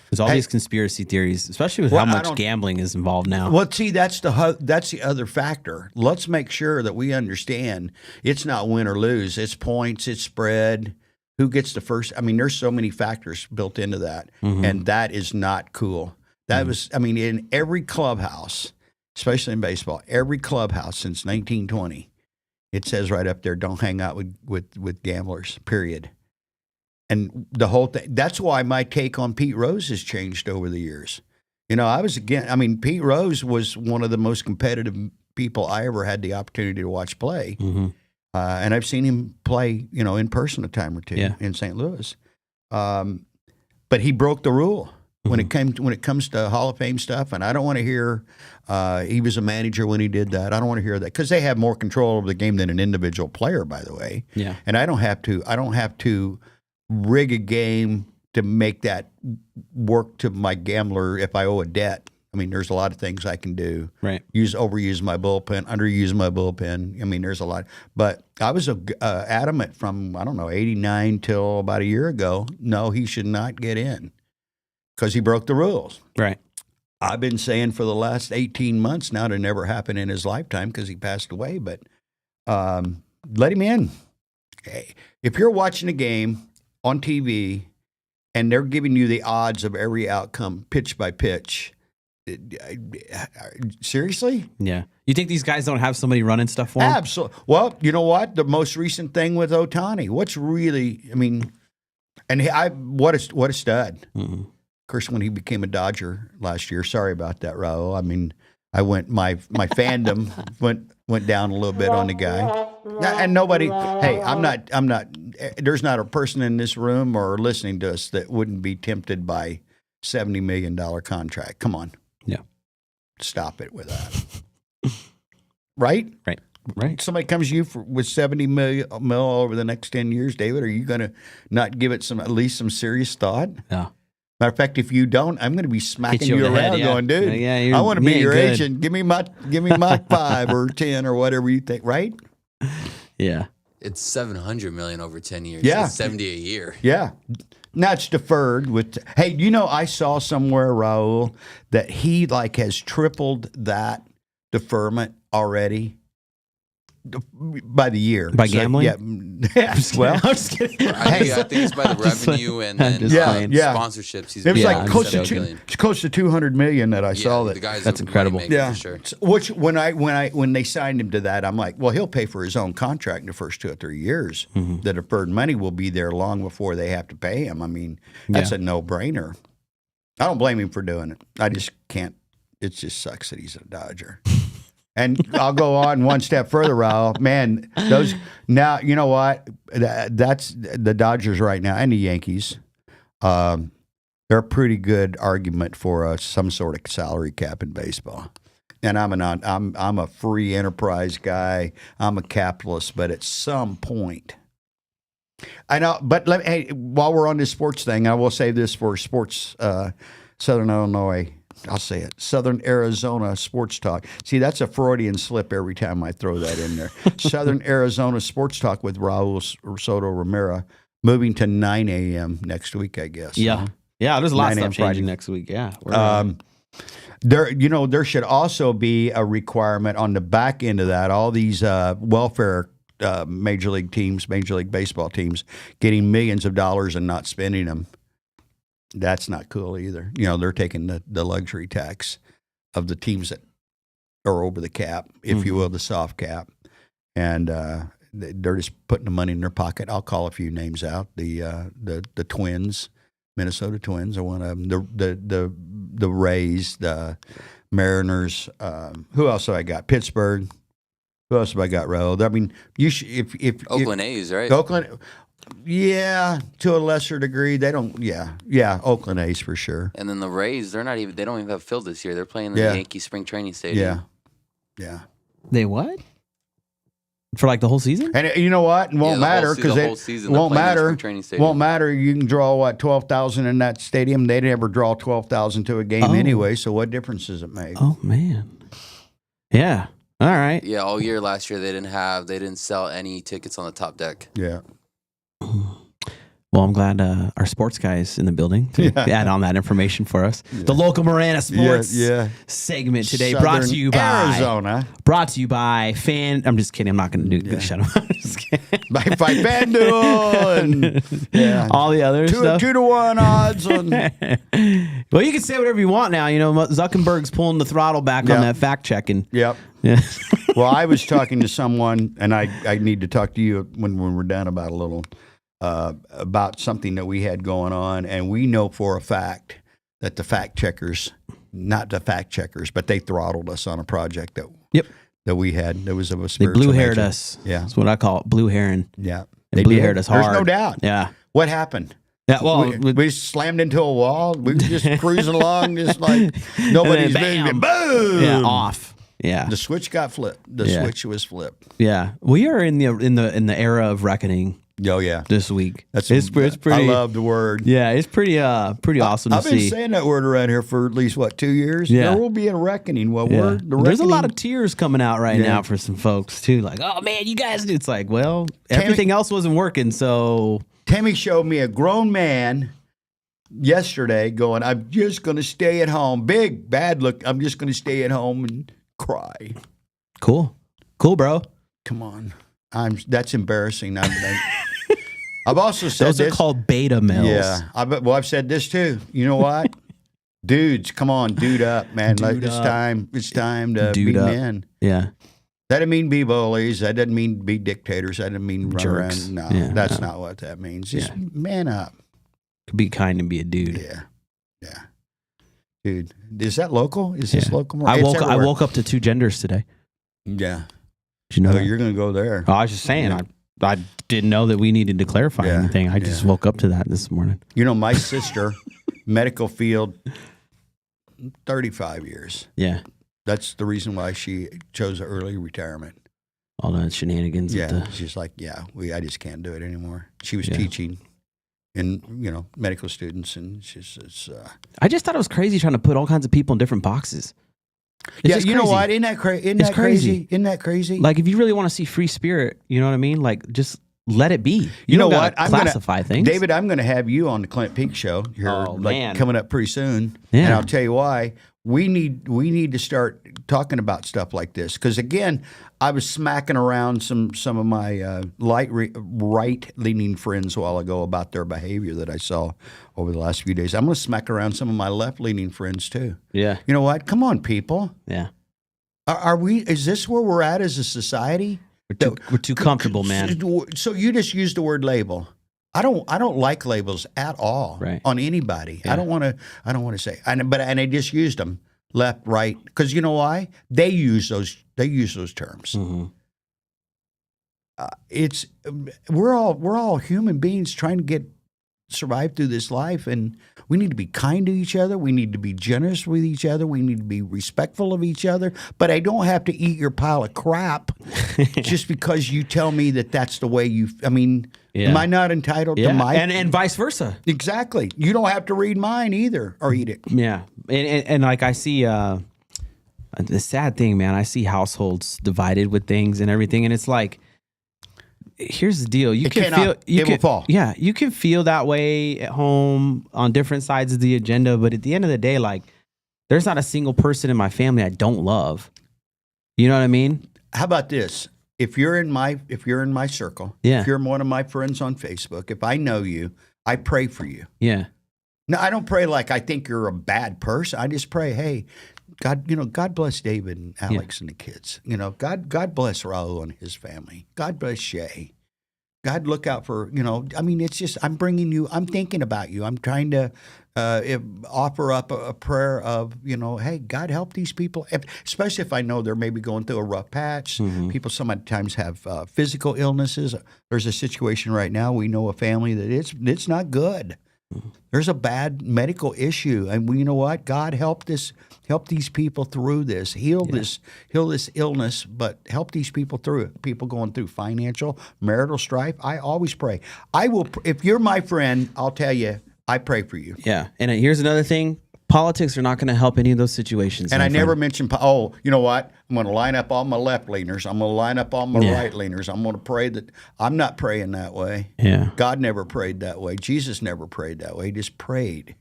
There's all these conspiracy theories, especially with how much gambling is involved now. Well, see, that's the other factor. Let's make sure that we understand it's not win or lose. It's points, it's spread, who gets the first. I mean, there's so many factors built into that, and that is not cool. That was, I mean, in every clubhouse, especially in baseball, every clubhouse since 1920, it says right up there, don't hang out with gamblers, period. And the whole thing, that's why my take on Pete Rose has changed over the years. You know, Pete Rose was one of the most competitive people I ever had the opportunity to watch play. And I've seen him play, in person a time or two in St. Louis. But he broke the rule when it comes to Hall of Fame stuff. And I don't want to hear he was a manager when he did that. I don't want to hear that because they have more control over the game than an individual player, by the way. Yeah. And I don't have to rig a game to make that work to my gambler if I owe a debt. I mean, there's a lot of things I can do. Right. Overuse my bullpen, underuse my bullpen. I mean, there's a lot. But I was adamant from, 89 till about a year ago, no, he should not get in because he broke the rules. Right. I've been saying for the last 18 months now to never happen in his lifetime because he passed away, but let him in. Okay. If you're watching a game on TV and they're giving you the odds of every outcome pitch by pitch, seriously? Yeah. You think these guys don't have somebody running stuff for them? Absolutely. Well, you know what? The most recent thing with Ohtani, what a stud. Mm-hmm. Of course, when he became a Dodger last year, sorry about that, Raul. I mean, my fandom went down a little bit on the guy. And nobody, hey, I'm not, there's not a person in this room or listening to us that wouldn't be tempted by $70 million contract. Come on. Yeah. Stop it with that. Right? Right. Somebody comes to you with $70 million over the next 10 years, David, are you going to not give it at least some serious thought? No. Matter of fact, if you don't, I'm going to be smacking you around going, dude, I want to be your agent. Give me my 5 or 10 or whatever you think, right? Yeah. It's $700 million over 10 years. Yeah. It's 70 a year. Yeah. Now it's deferred with, hey, I saw somewhere, Raul, that he has tripled that deferment already. By the year. By gambling? Yeah. Well, I'm just kidding. I think it's by the revenue and then sponsorships. It was close to $200 million that I saw. That's incredible. For sure. Which when they signed him to that, I'm like, well, he'll pay for his own contract in the first 2 or 3 years. Mm-hmm. The deferred money will be there long before they have to pay him. I mean, that's a no-brainer. I don't blame him for doing it. I just can't. It just sucks that he's a Dodger. And I'll go on one step further, Raul. Man, those now, you know what? That's the Dodgers right now and the Yankees. They're a pretty good argument for some sort of salary cap in baseball. And I'm a free enterprise guy. I'm a capitalist, but at some point, I know. But hey, while we're on this sports thing, I will say this for sports, Southern Illinois. I'll say it. Southern Arizona Sports Talk. See, that's a Freudian slip every time I throw that in there. Southern Arizona Sports Talk with Raul Soto Romero, moving to 9 a.m. next week, I guess. Yeah. Yeah, there's a lot of stuff changing next week. Yeah. There should also be a requirement on the back end of that. All these welfare major league teams, Major League Baseball teams, getting millions of dollars and not spending them. That's not cool either. They're taking the luxury tax of the teams that are over the cap, if you will, the soft cap, and they're just putting the money in their pocket. I'll call a few names out. The Twins, Minnesota Twins are one of them. The Rays, the Mariners. Who else have I got? Pittsburgh. Who else have I got, Raul? I mean, you should, if Oakland A's, right? Oakland. Yeah, to a lesser degree, they don't. Yeah, Oakland A's for sure. And then the Rays, they don't even have field this year. They're playing in the Yankee Spring Training Stadium. Yeah. They what? For like the whole season? And you know what? It won't matter because it won't matter. Won't matter. You can draw 12,000 in that stadium. They never draw 12,000 to a game anyway. So what difference does it make? Oh man. Yeah. All right. Yeah. All year last year they didn't sell any tickets on the top deck. Yeah. Well, I'm glad our sports guy is in the building to add on that information for us. Yeah. The local Marana sports segment today Southern brought to you by Arizona. Brought to you by I'm just kidding. I'm not going to do shut up. by FanDuel and all the other stuff. 2-to-1 odds. Well, you can say whatever you want now. Zuckerberg's pulling the throttle back on that fact checking. Yep. Yeah. Well, I was talking to someone, and I need to talk to you when we're done about a little. About something that we had going on, and we know for a fact that the fact checkers, not the fact checkers, but they throttled us on a project that we had. There was a spiritual They blue-haired nature. us. Yeah. That's what I call it, blue herring. Yeah. They blue-haired us hard. There's no doubt. Yeah. What happened? Yeah, well, we slammed into a wall. We were just cruising along, just like nobody's been. Boom! Yeah, off. Yeah. The switch got flipped. The switch was flipped. Yeah. We are in the era of reckoning. Oh yeah, this week. It's pretty. I love the word. Yeah, it's pretty awesome to see. I've been saying that word around here for at least 2 years. Yeah, there will be a reckoning. There's a lot of tears coming out right now for some folks too. Like, oh man, you guys. It's like, well, everything else wasn't working. So Tammy showed me a grown man yesterday going, "I'm just going to stay at home." Big bad look. I'm just going to stay at home and cry. Cool, bro. Come on, that's embarrassing. I've also said those are called beta males. Yeah, I've said this too. You know what, dudes, come on, dude up, man. It's time to be men. Yeah, that doesn't mean be bullies. That doesn't mean be dictators. That doesn't mean run around. No, that's not what that means. Just man up. Be kind and be a dude. Yeah. Dude, is that local? Is this local? I woke up to 2 genders today. Yeah. Did you know that? You're going to go there. Oh, I was just saying. I didn't know that we needed to clarify anything. I just woke up to that this morning. My sister, medical field, 35 years. Yeah. That's the reason why she chose early retirement. All the shenanigans. Yeah. She's like, I just can't do it anymore. She was teaching in, medical students, and she says, I just thought it was crazy trying to put all kinds of people in different boxes. It's you know what? Isn't that crazy? Isn't that crazy? Like, if you really want to see free spirit, you know what I mean? Like, just let it be. You know what? I'm classify things. David, I'm going to have you on the Clint Peak Show here, coming up pretty soon. Yeah. And I'll tell you why. We need to start talking about stuff like this, because again, I was smacking around some of my right-leaning friends a while ago about their behavior that I saw over the last few days. I'm going to smack around some of my left-leaning friends too. Yeah. You know what? Come on, people. Yeah. Are we? Is this where we're at as a society? We're too comfortable, man. So you just used the word label. I don't like labels at all on anybody. Yeah. I don't want to say. And I just used them. left, right, because you know why? They use those terms. Mm-hmm. We're all human beings trying to survive through this life, and we need to be kind to each other. We need to be generous with each other. We need to be respectful of each other. But I don't have to eat your pile of crap just because you tell me that that's the way you. I mean, am I not entitled to my and vice versa? Exactly. You don't have to read mine either or eat it. Yeah, and like I see the sad thing, man. I see households divided with things and everything, and it's like, here's the deal: you can feel will fall. Yeah, you can feel that way at home on different sides of the agenda, but at the end of the day, like, there's not a single person in my family I don't love. You know what I mean? How about this? If you're in my circle, if you're one of my friends on Facebook, if I know you, I pray for you. Yeah. No, I don't pray like I think you're a bad person. I just pray, hey, God bless David and Alex and the kids. God bless Raul and his family. God bless Shay. God look out for, I mean, it's just, I'm thinking about you. I'm trying to offer up a prayer of, hey, God help these people, especially if I know they're maybe going through a rough patch. Mm-hmm. People sometimes have physical illnesses. There's a situation right now. We know a family that it's not good. There's a bad medical issue, and you know what? God help these people through this, heal this illness, but help these people through it. People going through financial, marital strife. I always pray. I will. If you're my friend, I'll tell you, I pray for you. Yeah, and here's another thing: politics are not going to help any of those situations. And I never mention. Oh, you know what? I'm going to line up all my left leaners. I'm going to line up all my right leaners. I'm going to pray that I'm not praying that way. Yeah. God never prayed that way. Jesus never prayed that way. He just prayed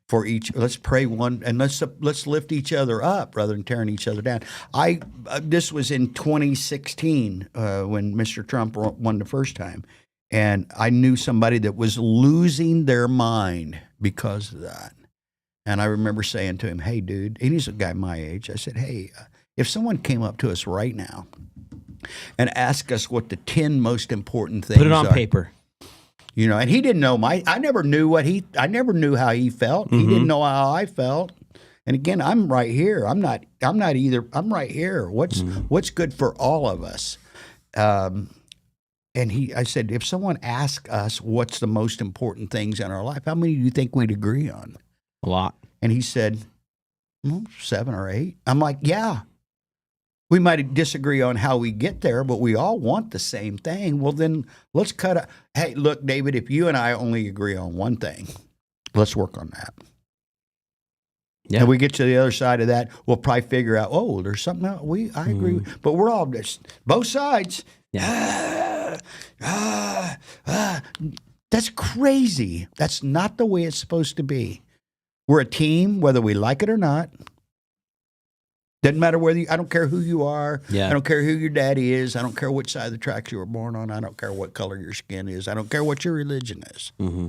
for each. Let's pray one, and let's lift each other up rather than tearing each other down. This was in 2016 when Mr. Trump won the first time, and I knew somebody that was losing their mind because of that. And I remember saying to him, hey, dude, and he's a guy my age. I said, hey, if someone came up to us right now and asked us what the 10 most important things are. Put it on paper. And he didn't know I never knew how he felt. Mm-hmm. He didn't know how I felt. And again, I'm right here. I'm not either. I'm right here. What's good for all of us? And I said, if someone asked us what's the most important things in our life, how many do you think we'd agree on? A lot. And he said, 7 or 8. I'm like, yeah. We might disagree on how we get there, but we all want the same thing. Well, then let's cut. Hey, look, David, if you and I only agree on one thing, let's work on that. Yeah. And we get to the other side of that, we'll probably figure out, there's something else I agree with. But we're all just both sides. Yeah. That's crazy. That's not the way it's supposed to be. We're a team, whether we like it or not. Doesn't matter I don't care who you are. Yeah. I don't care who your daddy is. I don't care which side of the tracks you were born on. I don't care what color your skin is. I don't care what your religion is. Mm-hmm.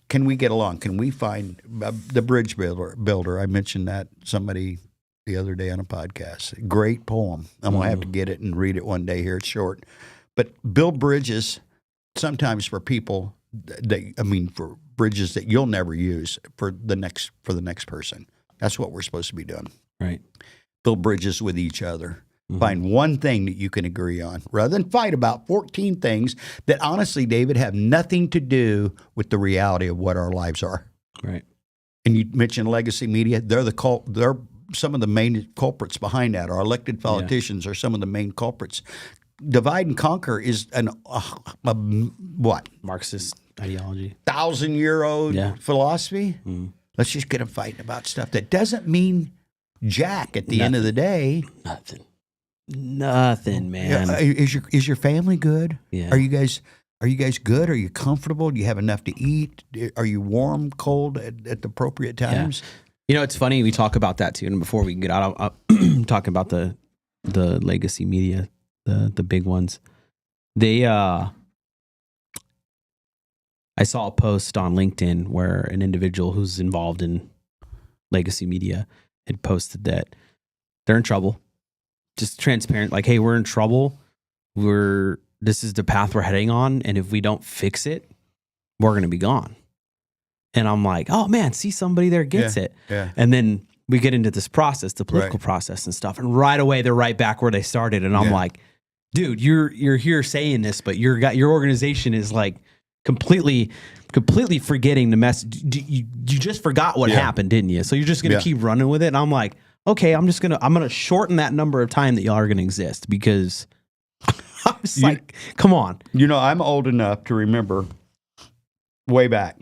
Can we get along? Can we find the bridge builder? I mentioned that somebody the other day on a podcast. Great poem. I'm going to have to get it and read it one day here. It's short. But build bridges sometimes for people for bridges that you'll never use for the next person. That's what we're supposed to be doing. Right. Build bridges with each other. Mm-hmm. Find one thing that you can agree on rather than fight about 14 things that honestly, David, have nothing to do with the reality of what our lives are. Right. And you mentioned legacy media. They're some of the main culprits behind that. Our elected politicians are some of the main culprits. Divide and conquer is what? Marxist ideology. 1,000-year-old philosophy. Mm. Let's just get them fighting about stuff that doesn't mean jack at the end of the day. Nothing, man. Is your family good? Yeah. Are you guys good? Are you comfortable? Do you have enough to eat? Are you warm, cold at the appropriate times? Yeah. It's funny we talk about that too. And before we get out, I'm talking about the legacy media, the big ones. I saw a post on LinkedIn where an individual who's involved in legacy media had posted that they're in trouble. Just transparent, like, hey, we're in trouble. This is the path we're heading on, and if we don't fix it, we're going to be gone. And I'm like, oh man, see, somebody there gets it. Yeah. And then we get into this process, the political process and stuff, and right away they're right back where they started, and I'm like, dude, you're here saying this, but your organization is like completely forgetting the message. You just forgot what happened, didn't you? So you're just gonna keep running with it, and I'm like, okay, I'm gonna shorten that number of time that y'all are gonna exist, because I was like, come on. You know, I'm old enough to remember way back.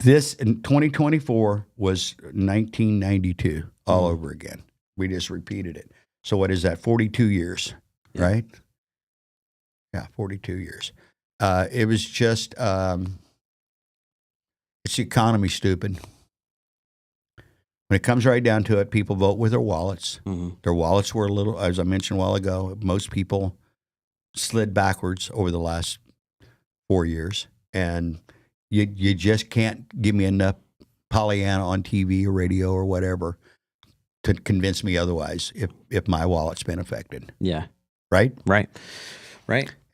This in 2024 was 1992 all over again. We just repeated it. So what is that? 42 years, right? Yeah, 42 years. It was just, it's the economy, stupid. When it comes right down to it, people vote with their wallets. Their wallets were a little, as I mentioned a while ago, most people slid backwards over the last 4 years. And you just can't give me enough Pollyanna on TV or radio or whatever to convince me otherwise if my wallet's been affected. Yeah. Right? Right.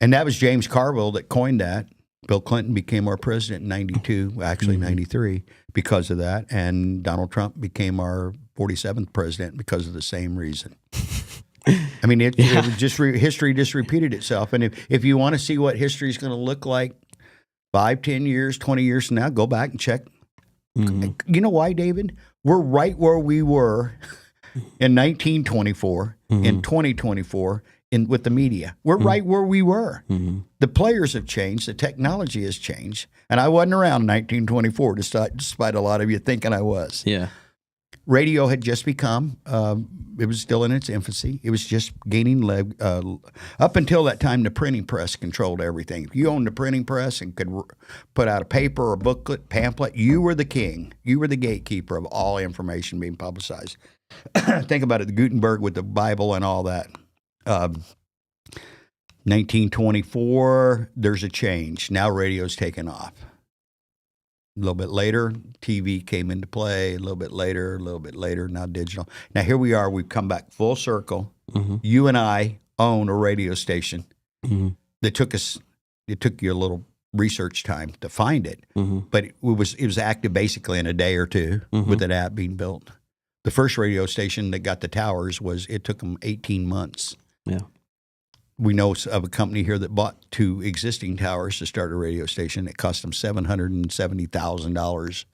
And that was James Carville that coined that. Bill Clinton became our president in 92, actually 93, because of that. And Donald Trump became our 47th president because of the same reason. I mean, it was just history just repeated itself. And if you want to see what history is going to look like 5, 10 years, 20 years from now, go back and check. You know why, David? We're right where we were in 1924, in 2024, with the media. We're right where we were. The players have changed. The technology has changed. And I wasn't around in 1924, despite a lot of you thinking I was. Yeah. Radio had just become, it was still in its infancy. It was just gaining leg. Up until that time, the printing press controlled everything. If you owned the printing press and could put out a paper or booklet, pamphlet, you were the king. You were the gatekeeper of all information being publicized. Think about it, the Gutenberg with the Bible and all that. 1924, there's a change. Now radio's taken off. A little bit later, TV came into play. A little bit later, now digital. Now here we are. We've come back full circle. You and I own a radio station that took us. It took you a little research time to find it, but it was active basically in a day or two with an app being built. The first radio station that got the towers it took them 18 months. Yeah. We know of a company here that bought 2 existing towers to start a radio station. It cost them $770,000,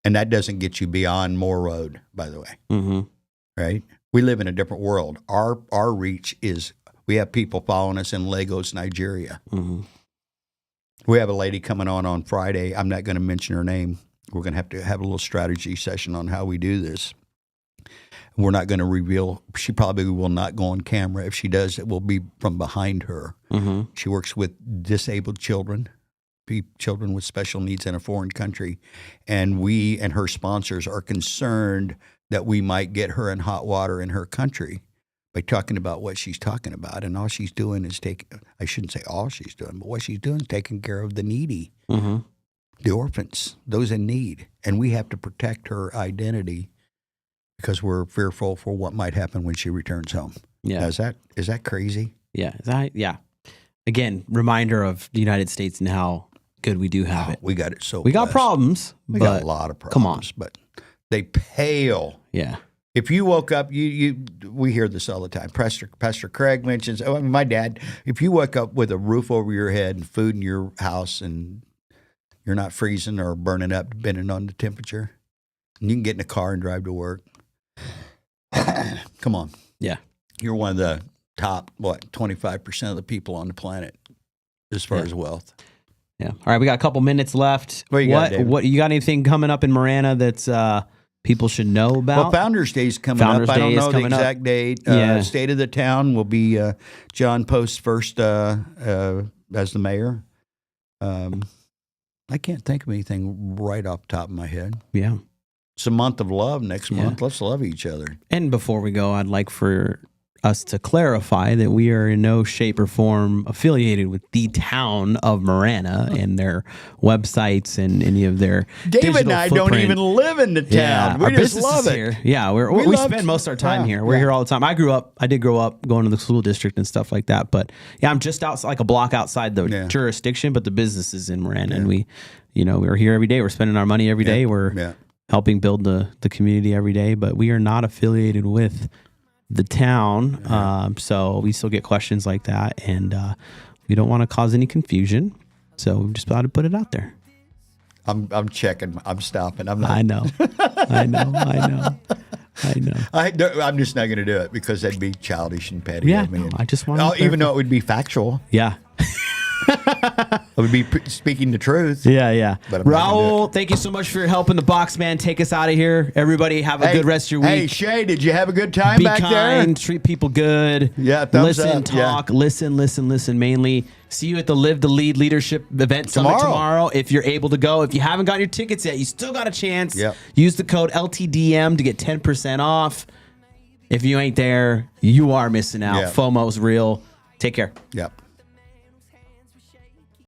and that doesn't get you beyond Moore Road, by the way. Right? We live in a different world. Our reach is, we have people following us in Lagos, Nigeria. We have a lady coming on Friday. I'm not going to mention her name. We're going to have a little strategy session on how we do this. We're not going to reveal. She probably will not go on camera. If she does, it will be from behind her. She works with disabled children, children with special needs in a foreign country. And we and her sponsors are concerned that we might get her in hot water in her country by talking about what she's talking about. And all she's doing is I shouldn't say all she's doing, but what she's doing is taking care of the needy, the orphans, those in need. And we have to protect her identity, because we're fearful for what might happen when she returns home. Yeah. Is that crazy? Yeah. Yeah. Again, reminder of the United States and how good we do have it. We got it so We got problems. We got a lot of problems. Come on. But they pale. Yeah. If you woke up, we hear this all the time. Pastor Craig mentions, my dad, if you woke up with a roof over your head and food in your house and you're not freezing or burning up depending on the temperature, and you can get in a car and drive to work. Come on. Yeah. You're one of the top, 25% of the people on the planet as far as wealth. Yeah. All right. We got a couple minutes left. What you got anything coming up in Marana that's people should know about? Well, Founders Day is coming up. I don't know the exact date. State of the town will be John Post's first as the mayor. I can't think of anything right off the top of my head. Yeah. It's a month of love next month. Let's love each other. And before we go, I'd like for us to clarify that we are in no shape or form affiliated with the town of Marana and their websites and any of their David and I don't even live in the town. We just love it. Here. Yeah, we spend most of our time here. We're here all the time. I did grow up going to the school district and stuff like that. But yeah, I'm just outside, like a block outside the jurisdiction, but the business is in Marana. And we're here every day. We're spending our money every day. We're helping build the community every day. But we are not affiliated with the town, so we still get questions like that, and we don't want to cause any confusion. So we just thought to put it out there. I'm checking. I'm stopping. I'm not. I know. I'm just not going to do it because that'd be childish and petty. Yeah, of me. I just want to even though it would be factual. Yeah. I would be speaking the truth. Yeah. But I'm not gonna do Raul, thank you so much for your help in the box, man. Take us out of here. Everybody have a good rest of your week. Hey, Shay, did you have a good time Be back kind, there? treat people good. Yeah, thumbs listen, up. talk, listen mainly. See you at the Live to Lead Leadership Event Summit tomorrow if you're able to go. If you haven't gotten your tickets yet, you still got a chance. Yep. Use the code LTDM to get 10% off. If you ain't there, you are missing out. Yep. FOMO's real. Take care. Yep.